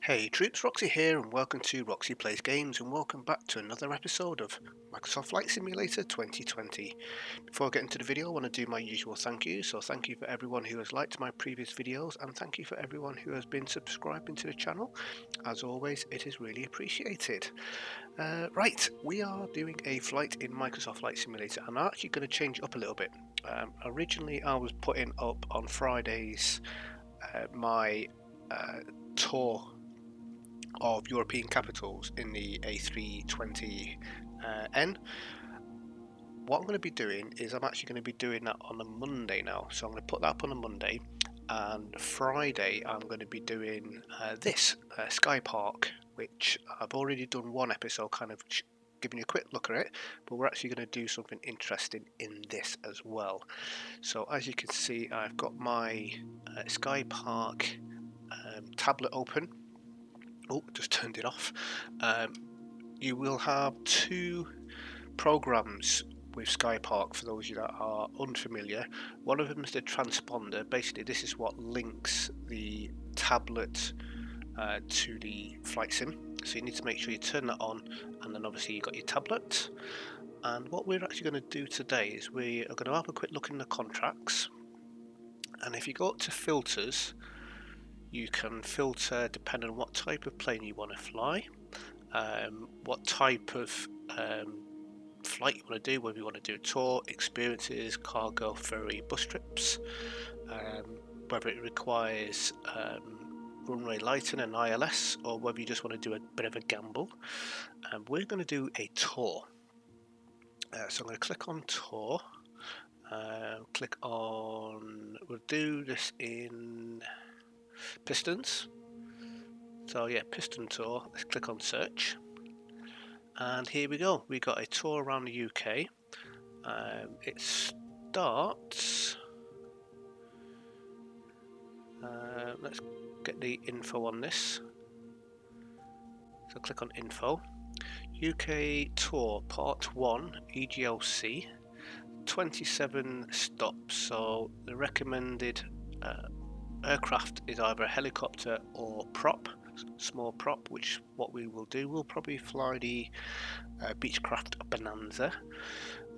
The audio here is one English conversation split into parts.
Hey troops, Roxy here and welcome to Roxee Plays Games and welcome back to another episode of Microsoft Flight Simulator 2020. Before I get into the video I want to do my usual thank you. So thank you for everyone who has liked my previous videos and thank you for everyone who has been subscribing to the channel. As always, it is really appreciated. Right, we are doing a flight in Microsoft Flight Simulator and I'm actually going to change it up a little bit. Originally I was putting up on Fridays my tour of European capitals in the A320N. What I'm going to be doing is I'm actually going to be doing that on a Monday now. So I'm going to put that up on a Monday, and Friday I'm going to be doing this Skypark, which I've already done one episode kind of giving you a quick look at it, but we're actually going to do something interesting in this as well. So as you can see, I've got my Skypark tablet open. Oh, just turned it off. You will have two programs with Skypark for those of you that are unfamiliar. One of them is the transponder. Basically, this is what links the tablet to the flight sim. So you need to make sure you turn that on, and then obviously you've got your tablet. And what we're actually going to do today is we are going to have a quick look in the contracts. And if you go up to filters, you can filter depending on what type of plane you want to fly, what type of flight you want to do, whether you want to do a tour, experiences, cargo, ferry, bus trips, whether it requires runway lighting and ILS, or whether you just want to do a bit of a gamble. We're going to do a tour. So I'm going to click on tour, click on, we'll do this in pistons. So yeah, piston tour, let's click on search. And here we go, we got a tour around the UK. It starts, let's get the info on this. So click on info. UK tour part 1 EGLC, 27 stops. So the recommended aircraft is either a helicopter or prop, small prop, which what we will do, we'll probably fly the Beechcraft Bonanza.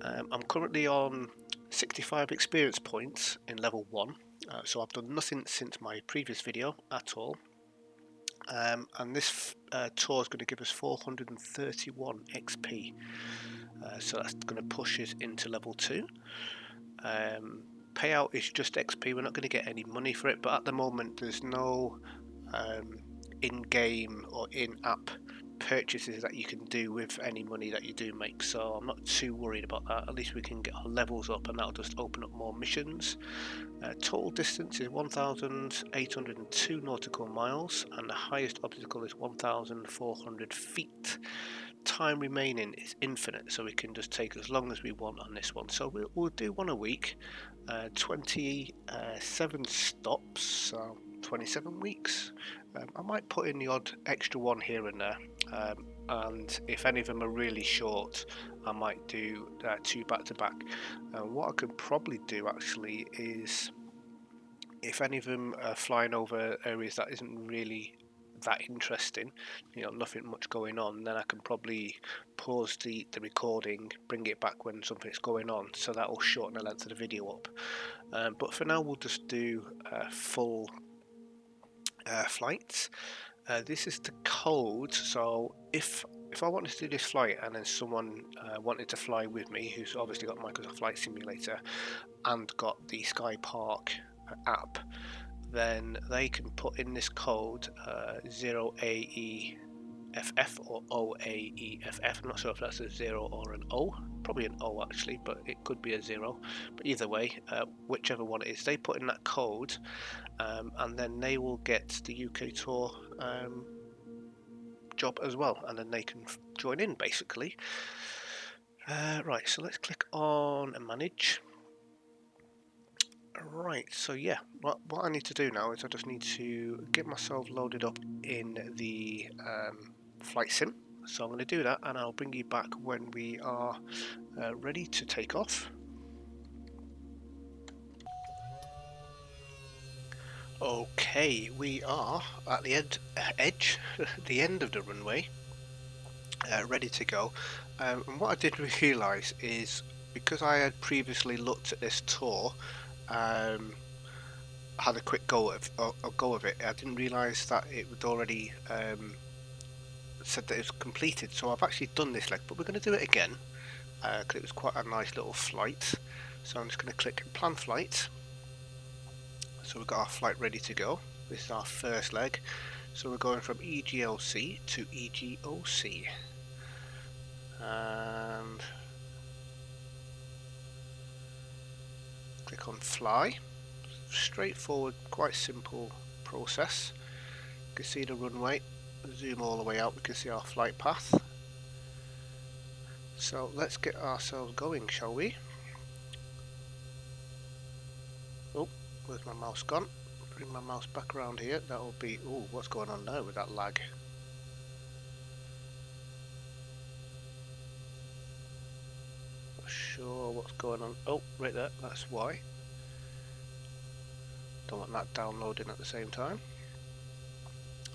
I'm currently on 65 experience points in level 1, so I've done nothing since my previous video at all. And this tour is going to give us 431 XP, so that's going to push us into level 2. Payout is just XP, we're not going to get any money for it, but at the moment there's no in-game or in-app purchases that you can do with any money that you do make, so I'm not too worried about that. At least we can get our levels up and that'll just open up more missions. Total distance is 1,802 nautical miles and the highest obstacle is 1,400 feet. Time remaining is infinite, so we can just take as long as we want on this one. So we'll do one a week, 27 stops, so 27 weeks. I might put in the odd extra one here and there, and if any of them are really short I might do 2 back to back. What I could probably do actually is, if any of them are flying over areas that isn't really that interesting, nothing much going on, then I can probably pause the recording, bring it back when something's going on, so that will shorten the length of the video up. But for now we'll just do full flights. This is the code, so if I wanted to do this flight and then someone wanted to fly with me, who's obviously got Microsoft Flight Simulator and got the Skypark app, then they can put in this code 0AEFF or OAEFF. I'm not sure if that's a 0 or an O, probably an O actually, but it could be a 0. But either way, whichever one it is, they put in that code, and then they will get the UK tour job as well, and then they can join in basically. Right, so let's click on manage. Right, so yeah, what I need to do now is I just need to get myself loaded up in the flight sim. So I'm going to do that and I'll bring you back when we are ready to take off. Okay, we are at the edge, the end of the runway, ready to go. And what I didn't realise is, because I had previously looked at this tour, had a quick go of it, I didn't realise that it would already said that it was completed. So I've actually done this leg, but we're going to do it again because it was quite a nice little flight. So I'm just going to click plan flight. So we've got our flight ready to go. This is our first leg. So we're going from EGLC to EGOC. And click on fly. Straightforward, quite simple process. You can see the runway. Zoom all the way out, we can see our flight path. So let's get ourselves going, shall we? Oh, where's my mouse gone? Bring my mouse back around here. That'll be... oh, what's going on now with that lag? Not sure what's going on. Oh, right there, that's why. Don't want that downloading at the same time.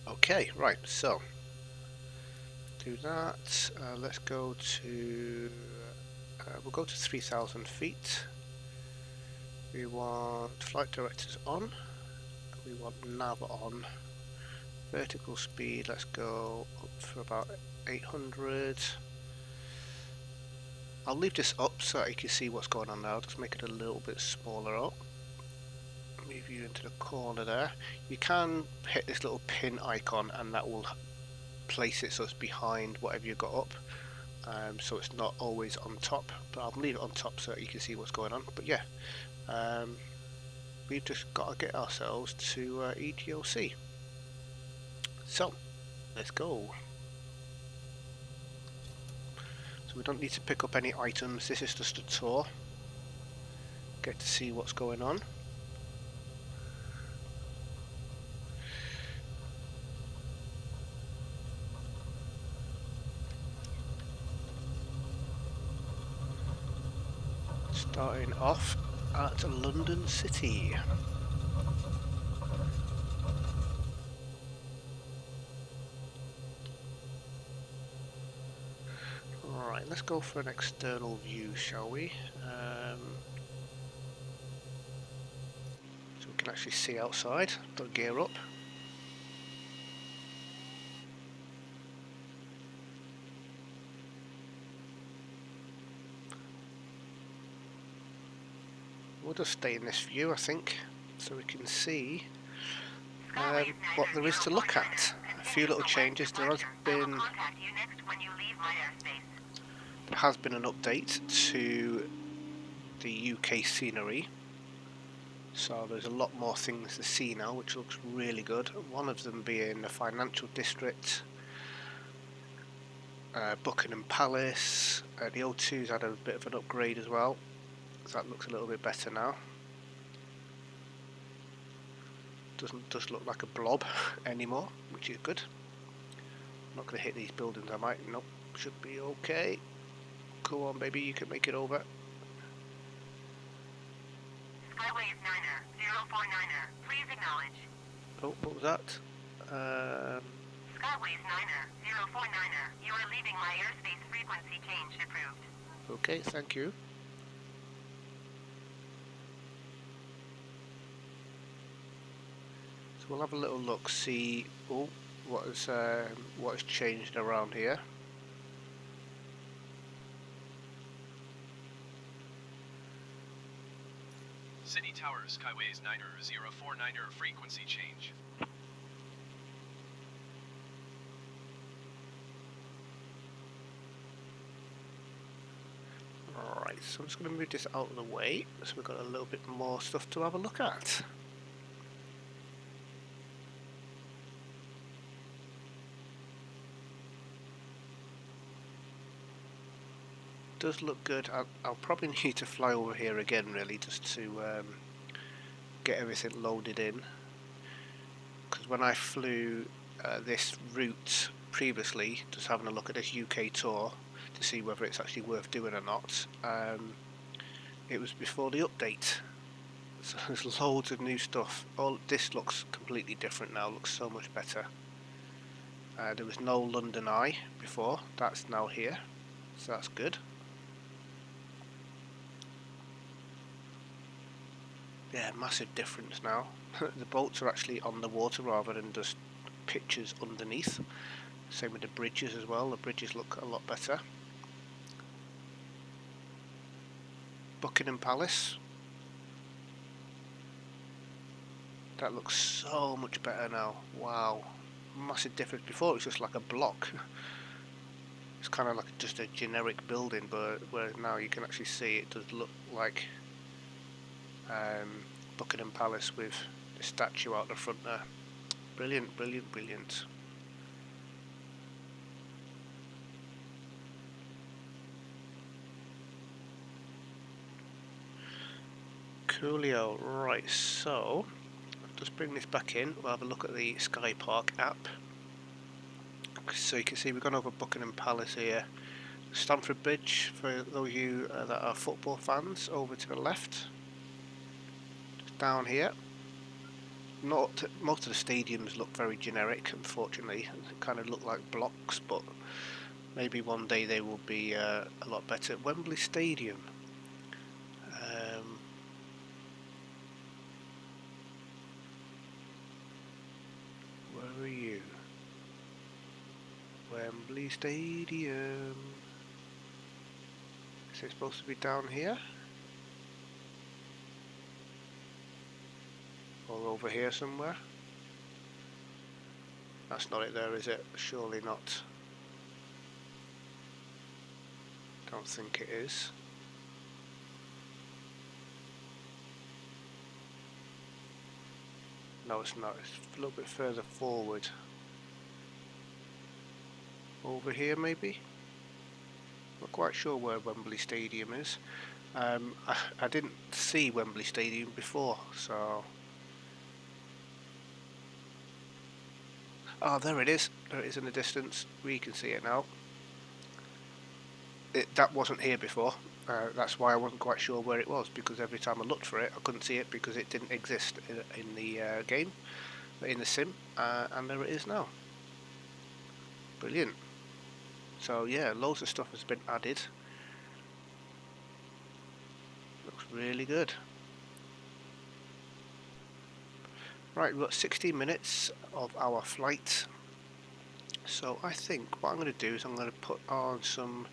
Okay, right, so do that. Let's go to... we'll go to 3,000 feet. We want flight directors on. We want nav on. Vertical speed, let's go up for about 800. I'll leave this up so that you can see what's going on now. Just make it a little bit smaller up. Move you into the corner there. You can hit this little pin icon and that will place it so it's behind whatever you've got up. So it's not always on top, but I'll leave it on top so that you can see what's going on. But yeah, we've just got to get ourselves to EGLC. So let's go. So we don't need to pick up any items, this is just a tour. Get to see what's going on. Starting off at London City. Alright, let's go for an external view, shall we? So we can actually see outside. Don't gear up. We'll just stay in this view, I think, so we can see what there is to look at. A few little changes. There has been an update to the UK scenery, so there's a lot more things to see now, which looks really good. One of them being the financial district, Buckingham Palace. The O2's had a bit of an upgrade as well, so that looks a little bit better now. Doesn't just look like a blob anymore, which is good. I'm not going to hit these buildings, I might. Nope, should be okay. Go on, baby, you can make it over. Skyways 9er, 049er, please acknowledge. Oh, what was that? Skyways 9er, 049er, you are leaving my airspace, frequency change approved. Okay, thank you. So we'll have a little look, see what has changed around here. City Tower, Skyways 9er, 049er, frequency change. Alright, so I'm just going to move this out of the way, so we've got a little bit more stuff to have a look at. Does look good. I'll probably need to fly over here again, really, just to get everything loaded in, because when I flew this route previously, just having a look at this UK tour to see whether it's actually worth doing or not, it was before the update, So there's loads of new stuff. All this looks completely different now. Looks so much better. There was no London Eye before. That's now here, so that's good. Yeah, massive difference now. The boats are actually on the water rather than just pictures underneath. Same with the bridges as well. The bridges look a lot better. Buckingham Palace. That looks so much better now. Wow. Massive difference. Before it was just like a block. It's kind of like just a generic building, but where now you can actually see it does look like Buckingham Palace with the statue out the front there. Brilliant, brilliant, brilliant. Coolio. Right, so just bring this back in. We'll have a look at the Skypark app. So you can see we've gone over Buckingham Palace here. Stamford Bridge, for those of you that are football fans, over to the left. Just down here. Most of the stadiums look very generic, unfortunately. They kind of look like blocks, but maybe one day they will be a lot better. Wembley Stadium. Where are you? Wembley Stadium. Is it supposed to be down here? Or over here somewhere? That's not it there, is it? Surely not. Don't think it is. No, it's not. It's a little bit further forward. Over here, maybe? Not quite sure where Wembley Stadium is. I didn't see Wembley Stadium before, so... Oh, there it is. There it is in the distance. We can see it now. That wasn't here before. That's why I wasn't quite sure where it was, because every time I looked for it I couldn't see it because it didn't exist in the game, in the sim, and there it is now. Brilliant. So yeah, loads of stuff has been added. Looks really good. Right, we've got 16 minutes of our flight, so I think what I'm going to do is I'm going to put on some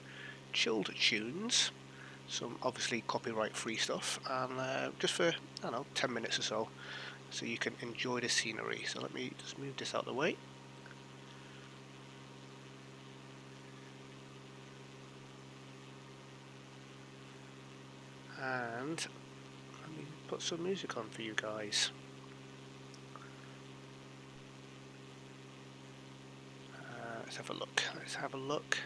chilled tunes, some obviously copyright free stuff, and just for, I don't know, 10 minutes or so you can enjoy the scenery. So let me just move this out of the way. And let me put some music on for you guys. Let's have a look. Let's have a look.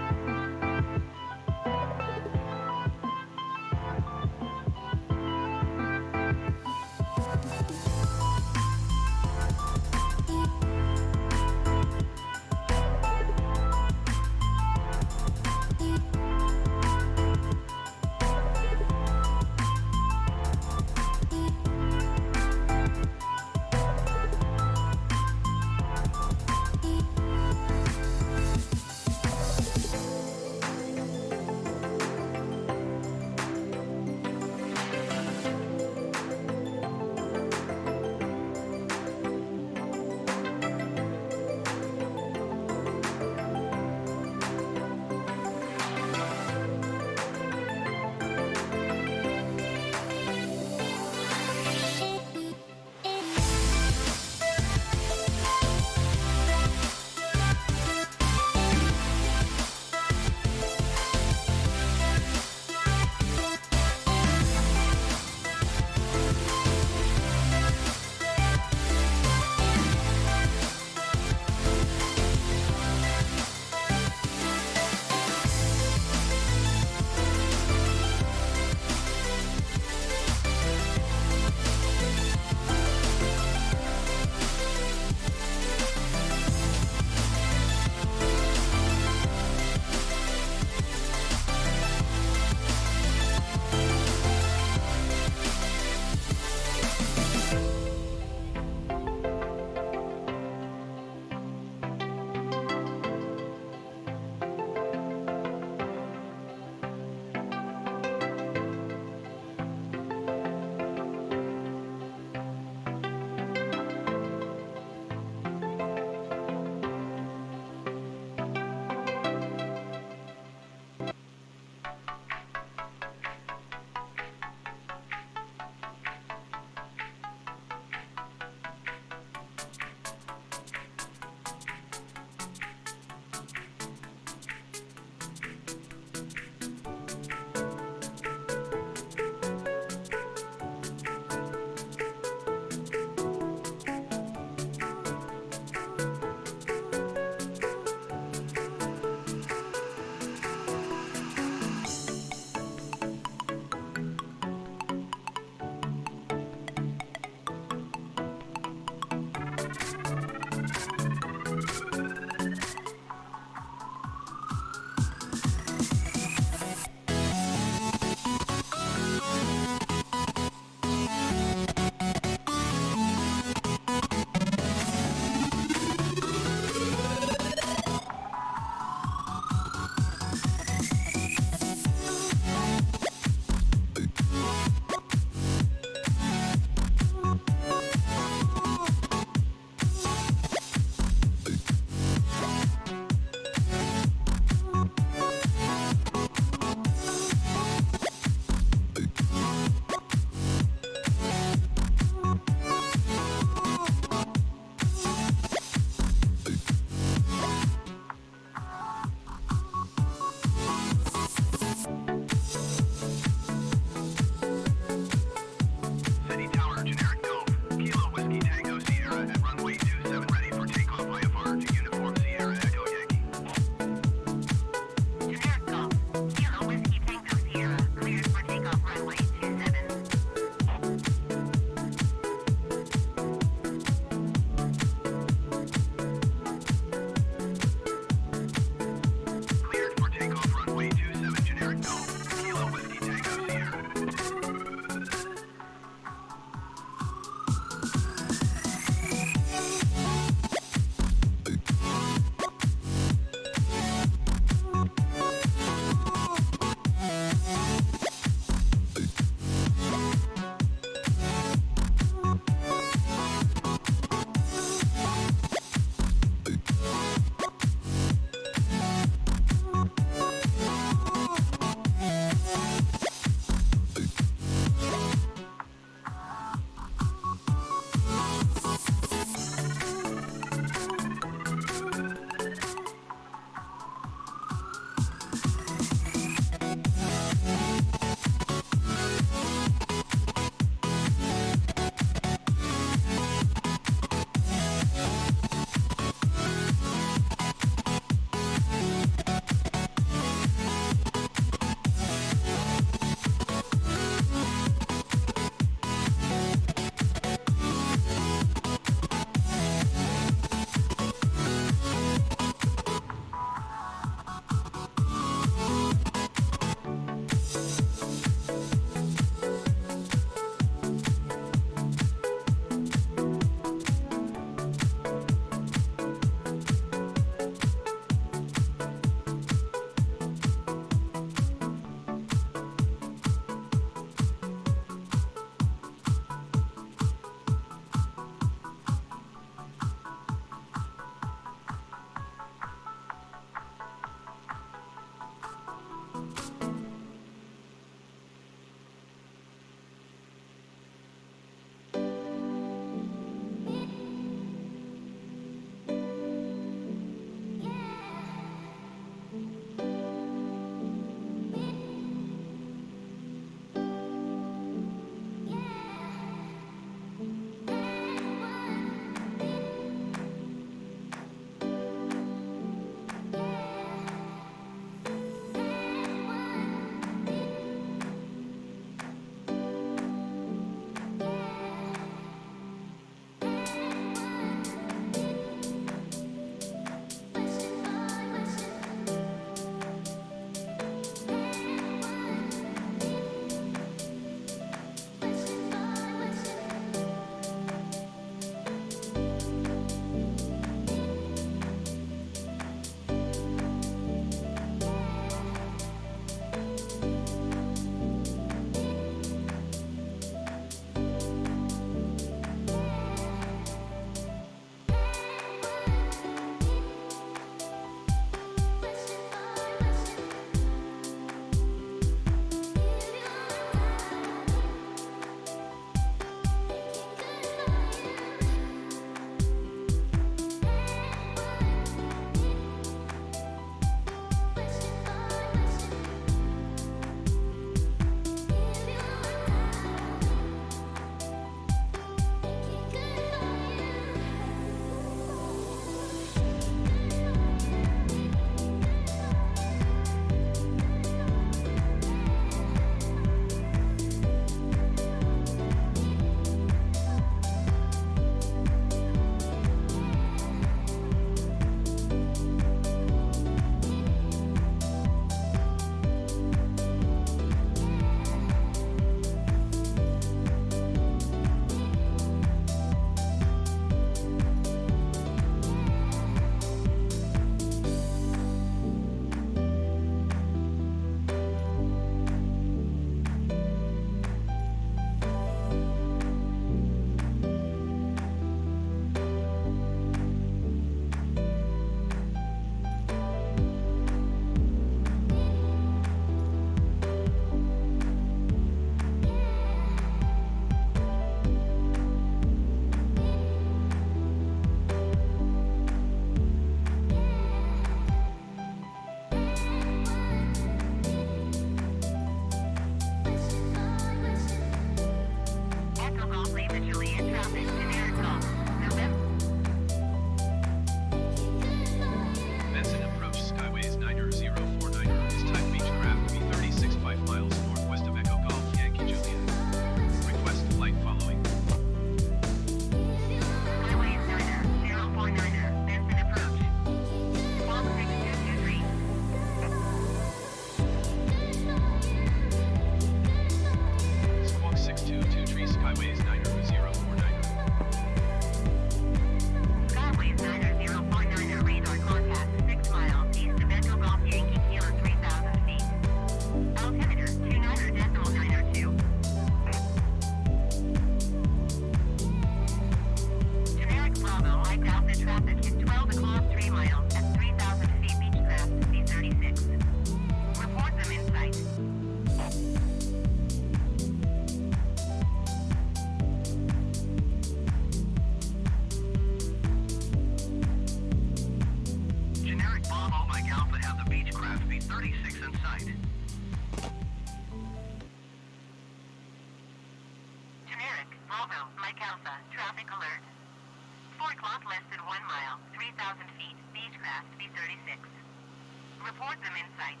them in sight.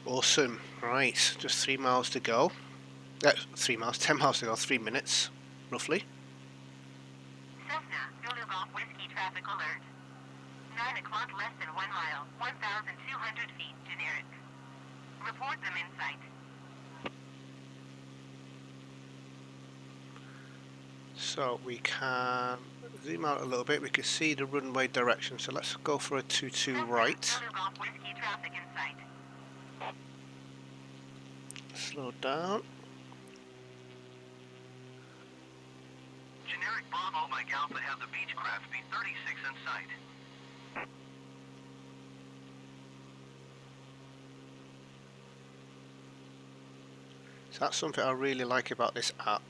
Awesome. Right, just 3 miles to go. 3 miles, 10 miles to go, 3 minutes, roughly. Cessna, Zulu Golf Whiskey traffic alert. 9 o'clock, less than 1 mile, 1,200 feet, generic. Report them in sight. So we can zoom out a little bit, we can see the runway direction, so let's go for a 22 Cessna, right. Zulu Golf Whiskey traffic in sight. Slow down. Generic Bravo, Mike Alpha, have the Beechcraft speed 36 in sight. So that's something I really like about this app,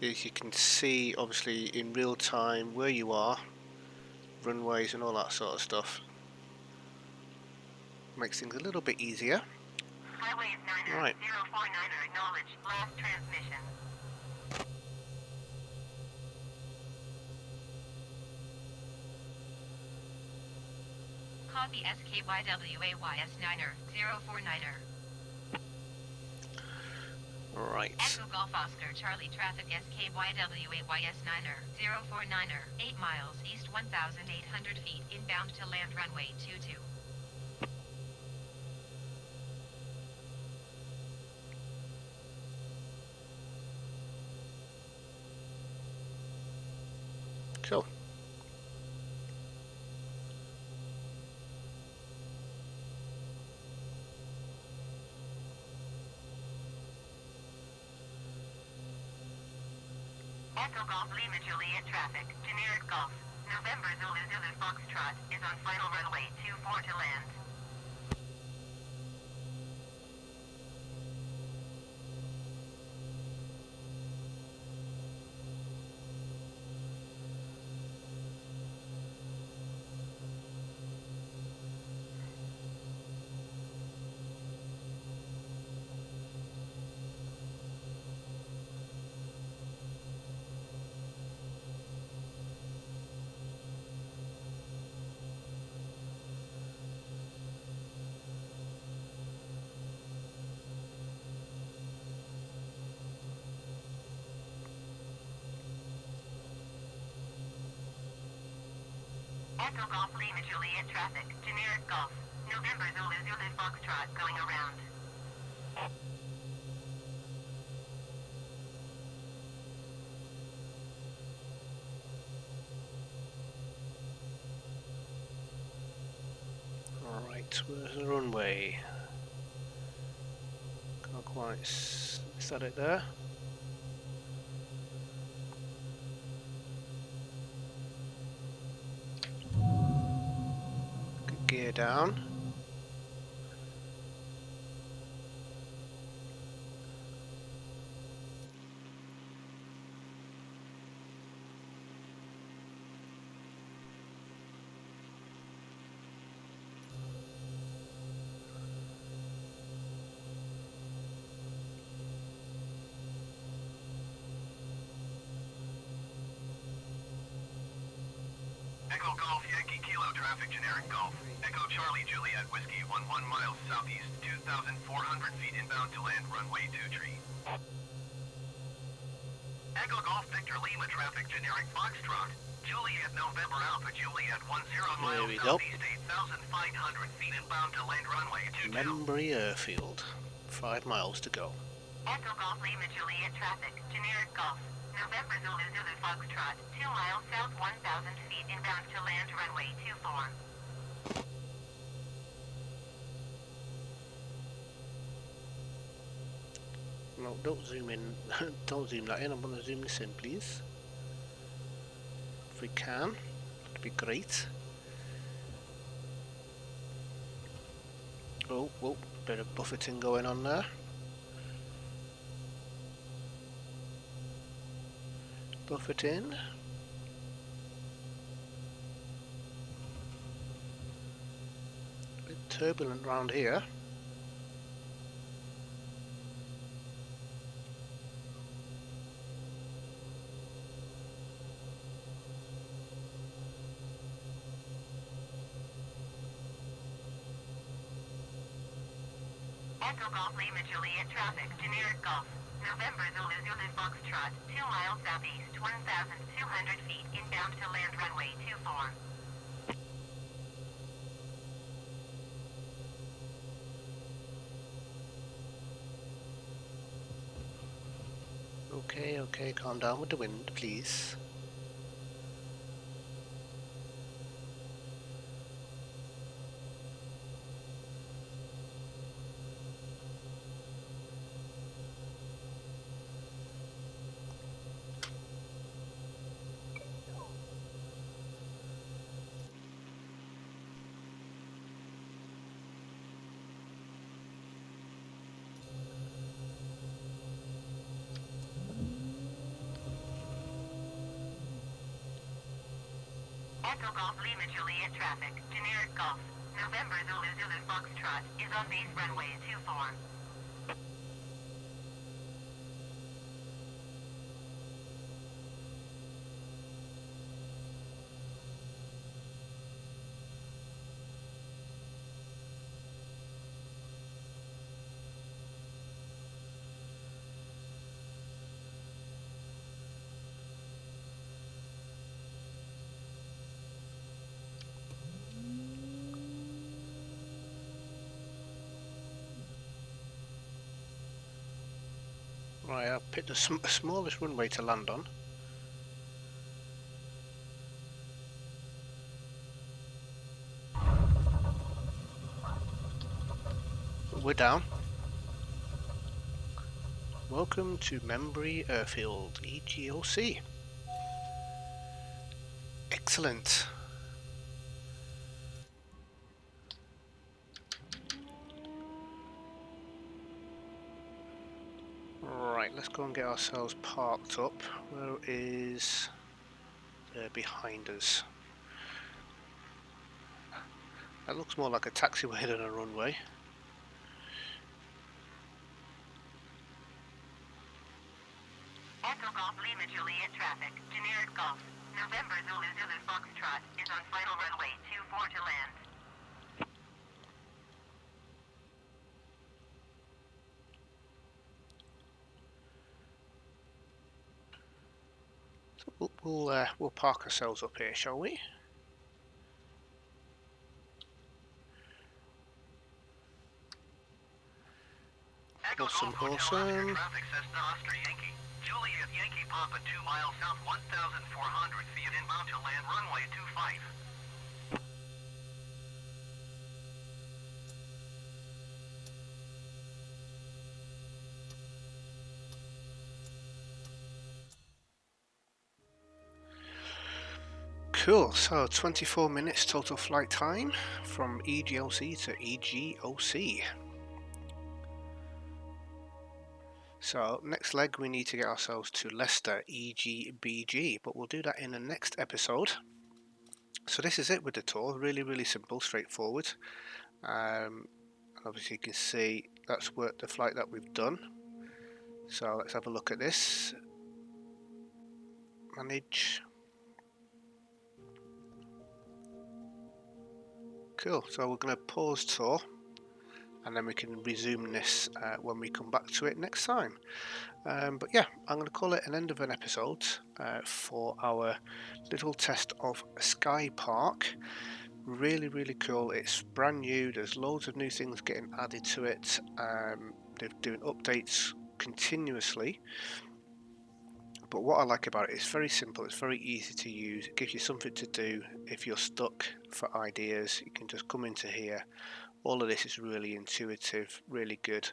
is you can see obviously in real time where you are, runways and all that sort of stuff. Makes things a little bit easier. Highways 9er, Right. 049er, acknowledge last transmission. Copy SKYWAYS9er, 049er. Right. Echo Golf Oscar Charlie traffic SKYWAYS9er, 049er, 8 miles east 1,800 feet inbound to land runway 22. Cool. Echo Golf Lima Juliet traffic, generic Golf, November Zulu Zulu Foxtrot is on final runway 24 to land. Echo Golf Lima Juliet traffic, generic Golf, November Zulu Zulu Foxtrot going around. Alright, where's the runway? Can't quite is that it there? Good gear down. Echo Golf Yankee Kilo traffic, generic Golf. Echo Charlie Juliet Whiskey 11 miles southeast, 2,400 feet inbound to land runway 23. Echo Golf Victor Lima traffic, generic Foxtrot. Juliet November Alpha Juliet 10 miles we go. southeast, 8,500 feet inbound to land runway 22. Membury Airfield. 5 miles to go. Echo Golf Lima Juliet traffic, generic Golf, November Zulu Zulu Foxtrot, 2 miles south 1,000 feet inbound to land runway 24. No, don't zoom in. Don't zoom that in. I'm going to zoom this in, please. If we can, that'd be great. Oh, whoa, bit of buffeting going on there. Buffeting. A bit turbulent round here. Echo Golf Lima Juliet traffic, generic Golf. November Zulu Zulu Foxtrot, 2 miles southeast, 1,200 feet inbound to land runway 24. Okay, okay, calm down with the wind, please. Echo Golf Lima Juliet traffic, generic Golf. November Zulu Zulu Foxtrot is on base runway 24. Right, I've picked the smallest runway to land on. We're down. Welcome to Membury Airfield, EGLC. Excellent. Right, let's go and get ourselves parked up. Where is behind us? That looks more like a taxiway than a runway. Echo Golf Lima Juliet traffic, generic Golf. November Zulu Zulu Foxtrot is on final runway 24 to land. So we'll park ourselves up here, shall we? Echo Awesome, Golf Hotel Oscar awesome. traffic, Cessna Oscar Yankee. Juliet Yankee Papa 2 miles south, 1,400 feet inbound to land runway 25. Cool, so 24 minutes total flight time from EGLC to EGOC. So next leg we need to get ourselves to Leicester, EGBG, but we'll do that in the next episode. So this is it with the tour, really simple, straightforward. Obviously you can see that's the flight that we've done. So let's have a look at this. Manage. Cool, so we're going to pause tour and then we can resume this when we come back to it next time. But yeah, I'm going to call it an end of an episode for our little test of Skypark. Really cool. It's brand new. There's loads of new things getting added to it. They're doing updates continuously. But what I like about it, it's very simple, it's very easy to use, it gives you something to do. If you're stuck for ideas, you can just come into here. All of this is really intuitive, really good.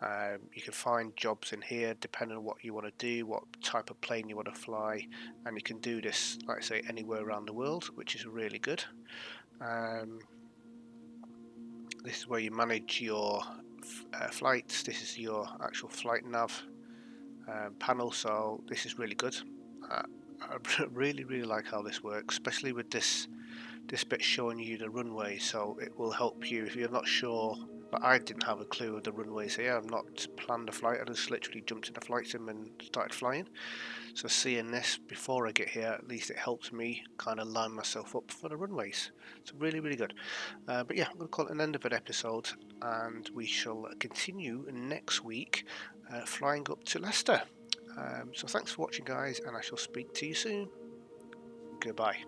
You can find jobs in here depending on what you want to do, what type of plane you want to fly, and you can do this, like I say, anywhere around the world, which is really good. This is where you manage your flights. This is your actual flight nav panel, so this is really good. I really like how this works, especially with this bit showing you the runway, so it will help you if you're not sure But I didn't have a clue of the runways here. I've not planned a flight. I just literally jumped in a flight sim and started flying. So seeing this before I get here, at least it helps me kind of line myself up for the runways. It's really, really good. But yeah, I'm going to call it an end of an episode, and we shall continue next week flying up to Leicester. So thanks for watching, guys, and I shall speak to you soon. Goodbye.